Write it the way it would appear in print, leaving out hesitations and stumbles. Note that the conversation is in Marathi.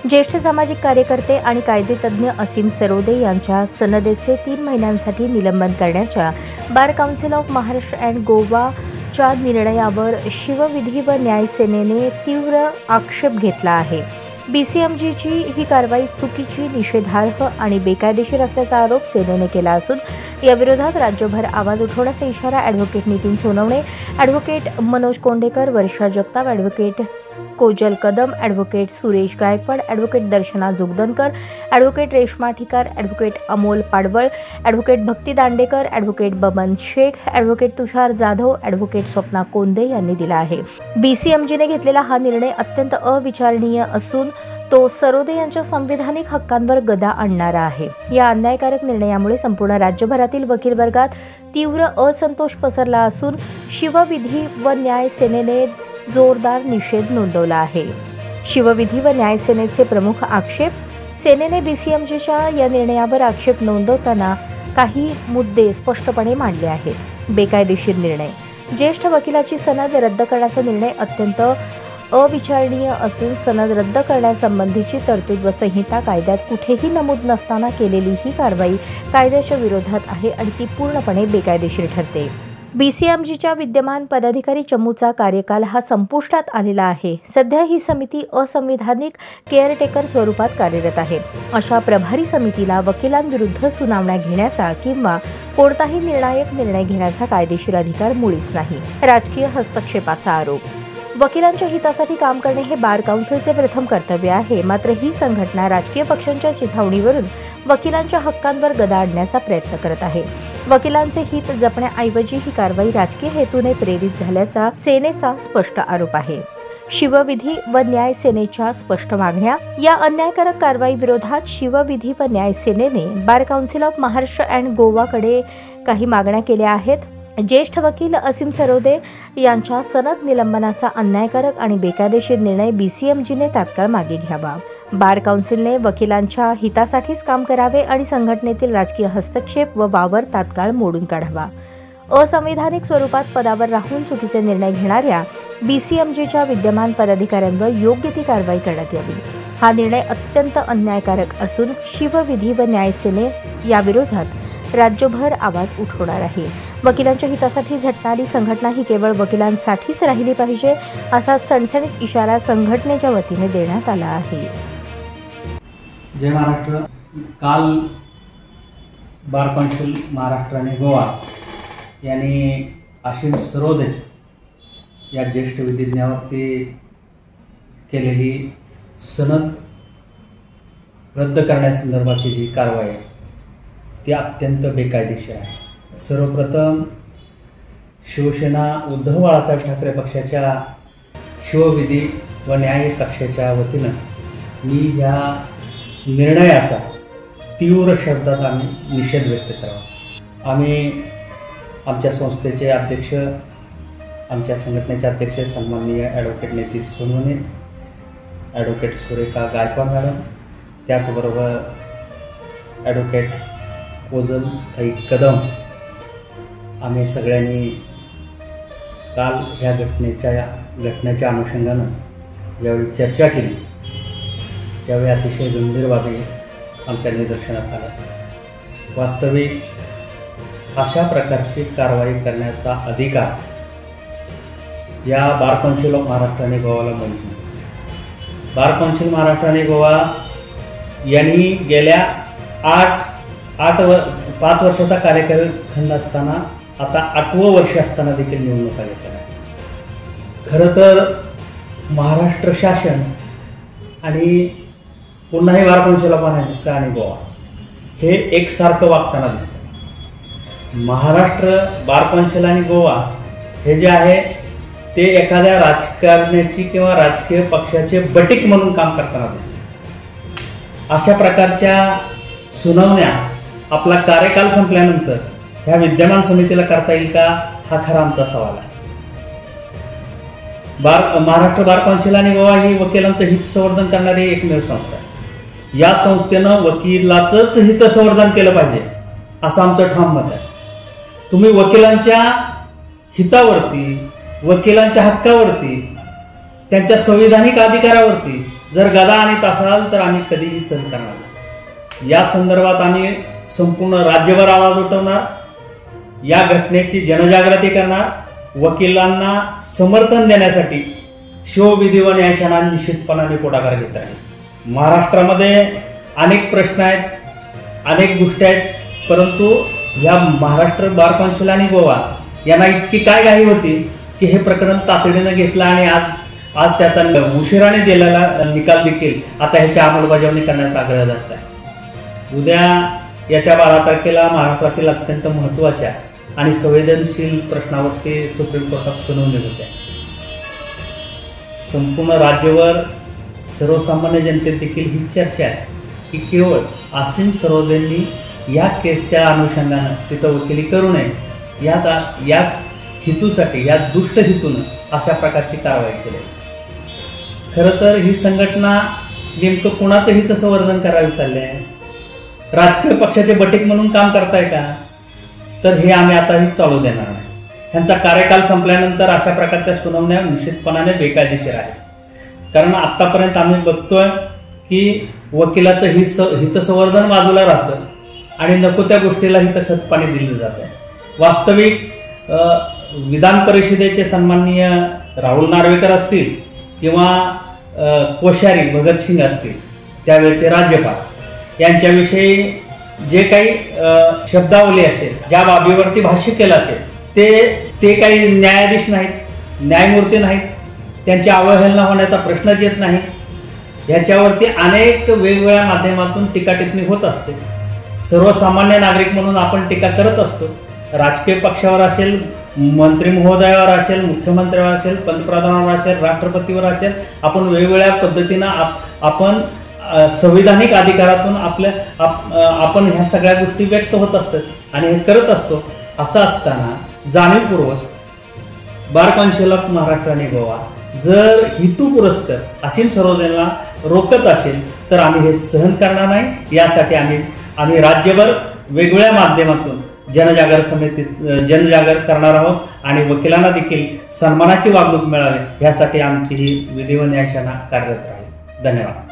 ज्येष्ठ सामाजिक कार्यकर्ते आणि कायदेतज्ञ असीम सरोदे यांच्या सनदेचे 3 महिन्यांसाठी निलंबन करण्याच्या bar council of Maharashtra and गोवाच्या निर्णयावर शिवविधी व न्याय सेनेने तीव्र आक्षेप घेतला आहे. बीसीएमजीची ही कारवाई चुकीची, निषेधार्ह आणि बेकायदेशीर असल्याचा आरोप सेनेने केला असून या विरोधात राज्यभर आवाज उठवण्याचा इशारा advocate Nitin Sonawane, advocate Manoj Kondekar, Varsha Jagtap, advocate Kojal Kadam, advocate Suresh Gaikwad, advocate Darshana Jogdankar, advocate Reshma Thikar, advocate Amol Padwal, advocate Bhakti Dandekar, advocate Baban Shaikh, advocate Tushar Jadhav, advocate Swapna Konde यांनी दिला आहे. बीसीएमजीने घेतलेला हा निर्णय अत्यंत अविचारणीय असून तो सरोदे यांच्या संविधानिक हक्कांवर गदा आणणारा आहे. या अन्यायकारक निर्णयामुळे संपूर्ण राज्यभरातील वकील वर्गात तीव्र असंतोष पसरला असून शिवविधी व न्याय सेनेने जोरदार निषेध नोंदवला आहे. शिवविधी व न्याय सेनेचे प्रमुख आक्षेप. सेनेने बीसीएमजीच्या या निर्णयावर आक्षेप नोंदवताना काही मुद्दे स्पष्टपणे मांडले आहेत. बेकायदेशीर निर्णय. ज्येष्ठ वकिलाची सनद रद्द करण्याचा निर्णय अत्यंत अविचारणीय असून सनद रद्द करण्यासंबंधीची तरतूद व संहिता कायद्यात कुठेही नमूद नसताना केलेली ही कारवाई कायद्याच्या विरोधात आहे आणि ती पूर्णपणे बेकायदेशीर ठरते. बीसीएमजीच्या विद्यमान पदाधिकारी चमूचा कार्यकाल हा संपुष्टात आलेला आहे. सध्या ही समिती असंविधानिक केअरटेकर स्वरूपात कार्यरत आहे. अशा प्रभारी समितीला वकिलांविरुद्ध सुनावण्या घेण्याचा किंवा कोणताही निर्णायक निर्णय घेण्याचा कायदेशीर अधिकार मुळीच नाही. राजकीय हस्तक्षेपाचा आरोप. वकिलांच्या हितासाठी काम करणे हे बार काउन्सिलचे प्रथम कर्तव्य आहे. मात्र ही संघटना राजकीय पक्षांच्या चिथावणीवरून वकिलांच्या हक्कांवर गदा आणण्याचा प्रयत्न करत आहे. वकिलांचे हित जपण्याऐवजी ही कारवाई राजकीय हेतूने प्रेरित झाल्याचा सेनेचा स्पष्ट आरोप आहे. शिवविधी व न्याय सेनेच्या स्पष्ट मागण्या. या अन्यायकारक कारवाई विरोधात शिवविधी व न्याय सेनेने bar council of Maharashtra and गोवाकडे काही मागण्या केल्या आहेत. ज्येष्ठ वकील असीम सरोदे यांच्या सनद निलंबनाचा अन्यायकारक आणि बेकायदेशीर निर्णय बीसीएमजीने तात्काळ मागे घ्यावा. बार काउन्सिलने वकिलांच्या हितासाठीच काम करावे आणि संघटनेतील राजकीय हस्तक्षेप व वावर तात्काळ मोडून काढावा. असंविधानिक स्वरूपात पदावर राहून चुकीचे निर्णय घेणाऱ्या बीसीएमजीच्या विद्यमान पदाधिकाऱ्यांवर योग्य ती कारवाई करण्यात यावी. हा निर्णय अत्यंत अन्यायकारक असून शिवविधी व न्याय सेने याविरोधात राज्यभर आवाज उठवणार आहे. वकिलांच्या हितासाठी झटणारी संघटना ही केवळ वकिलांसाठीच राहिली पाहिजे असा सणसणीत इशारा संघटनेच्या वतीने देण्यात आला आहे. जय महाराष्ट्र. काल बार काउन्सिल महाराष्ट्र आणि गोवा यांनी असीम सरोदे या ज्येष्ठ विधिज्ञावरती केलेली सनद रद्द करण्यासंदर्भाची जी कारवाई आहे ती अत्यंत बेकायदेशीर आहे. सर्वप्रथम शिवसेना उद्धव बाळासाहेब ठाकरे पक्षाच्या शिवविधी व न्याय कक्षाच्या वतीनं मी ह्या निर्णयाचा तीव्र शब्दात आम्ही निषेध व्यक्त करावा. आम्ही आमच्या संस्थेचे अध्यक्ष, आमच्या संघटनेचे अध्यक्ष सन्माननीय advocate Nitin Sonawane, advocate Surekha Gaikwad madam, त्याचबरोबर ॲडव्होकेट कोजल कदम, आम्ही सगळ्यांनी काल ह्या घटनेच्या अनुषंगानं ज्यावेळी चर्चा केली त्यावेळी अतिशय गंभीर बाबी आमच्या निदर्शनास आल्या. वास्तविक अशा प्रकारची कारवाई करण्याचा अधिकार या बार काउन्सिल ऑफ महाराष्ट्र आणि गोवाला मुळीच नाही. बार काउन्सिल महाराष्ट्र आणि गोवा यांनी गेल्या 5 वर्षाचा कार्यकाळ असताना आता 8वं वर्ष असताना देखील निवडणुका घेतल्या नाही. खरं तर महाराष्ट्र शासन आणि पुन्हा हे बार काउन्सिल ऑफ महाराष्ट्र आणि गोवा हे एकसारखं वागताना दिसतं. महाराष्ट्र बार काउन्सिल आणि गोवा हे जे आहे ते एखाद्या राजकारण्याची किंवा राजकीय पक्षाचे बटीक म्हणून काम करताना दिसतं. अशा प्रकारच्या सुनावण्या आपला कार्यकाल संपल्यानंतर ह्या विद्यमान समितीला करता येईल का, हा खरा आमचा सवाल आहे. महाराष्ट्र बार काउन्सिल आणि गोवा ही वकिलांचं हित संवर्धन करणारी एकमेव संस्था आहे. या संस्थेनं वकिलाचंच हित संवर्धन केलं पाहिजे असं आमचं ठाम मत आहे. तुम्ही वकिलांच्या हितावरती, वकिलांच्या हक्कावरती, त्यांच्या संविधानिक अधिकारावरती जर गदा आणीत असाल तर आम्ही कधीही सहन करणार नाही। या संदर्भात आम्ही संपूर्ण राज्यभर आवाज उठवणार, या घटनेची जनजागृती करणार, वकिलांना समर्थन देण्यासाठी शिवविधी व न्यायशाळा निश्चितपणाने पुढाकार घेत आहे। महाराष्ट्रामध्ये अनेक प्रश्न आहेत, अनेक गोष्टी आहेत, परंतु या महाराष्ट्र बार कौन्सिल आणि गोवा यांना इतकी काय घाई होती की हे प्रकरण तातडीनं घेतलं आणि आज त्याचा उशिराने दिलेला निकाल देखील आता ह्याची अंमलबजावणी करण्याचा आग्रह धरत आहे। उद्या येत्या 12 तारखेला महाराष्ट्रातील अत्यंत महत्त्वाच्या आणि संवेदनशील प्रश्नावरती सुप्रीम कोर्टात सुनावणी होते। संपूर्ण राज्यभर सर्वसामान्य जनतेत देखील ही चर्चा आहे की केवळ असीम सरोदेंनी या केसच्या अनुषंगानं तिथं वकिली करू नये, याच हेतूसाठी, या दुष्ट हेतूनं अशा प्रकारची कारवाई केली। खरं तर ही संघटना नेमकं कुणाचं हितसंवर्धन करायला चालले आहे? राजकीय पक्षाचे बटीक म्हणून काम करताय का? तर हे आम्ही आताही चालू देणार नाही। ह्यांचा कार्यकाल संपल्यानंतर अशा प्रकारच्या सुनावण्या निश्चितपणाने बेकायदेशीर आहेत। कारण आतापर्यंत आम्ही बघतोय की वकिलाचं हितसंवर्धन बाजूला राहतं आणि नको त्या गोष्टीला हित खतपाणी दिलं जात आहे। वास्तविक विधान परिषदेचे सन्माननीय राहुल नार्वेकर असतील किंवा कोश्यारी भगतसिंग असतील, त्यावेळेचे राज्यपाल यांच्याविषयी जे काही शब्दावली असेल, ज्या बाबीवरती भाष्य केलं असेल, ते काही न्यायाधीश नाहीत, न्यायमूर्ती नाहीत, त्यांची अवहेलना होण्याचा प्रश्नच येत नाही। ह्याच्यावरती अनेक वेगवेगळ्या माध्यमातून टीका टिप्पणी होत असते। सर्वसामान्य नागरिक म्हणून आपण टीका करत असतो। राजकीय पक्षावर असेल, मंत्री महोदयावर असेल, मुख्यमंत्र्यावर असेल, पंतप्रधानावर असेल, राष्ट्रपतीवर असेल, आपण वेगवेगळ्या पद्धतीनं आपण संविधानिक अधिकारातून आपण ह्या सगळ्या गोष्टी व्यक्त होत असतात आणि हे करत असतो। असं असताना जाणीवपूर्वक बार कौन्सिल ऑफ महाराष्ट्र आणि गोवा जर हेतुपुरस्कर असीम सरोदेंना रोखत असेल तर आम्ही हे सहन करणार नाही। यासाठी आम्ही राज्यभर वेगवेगळ्या माध्यमातून जनजागर करणार आहोत आणि वकिलांना देखील सन्मानाची वागणूक मिळावी यासाठी आमची ही विधी व न्यायशाळा कार्यरत राहील। धन्यवाद।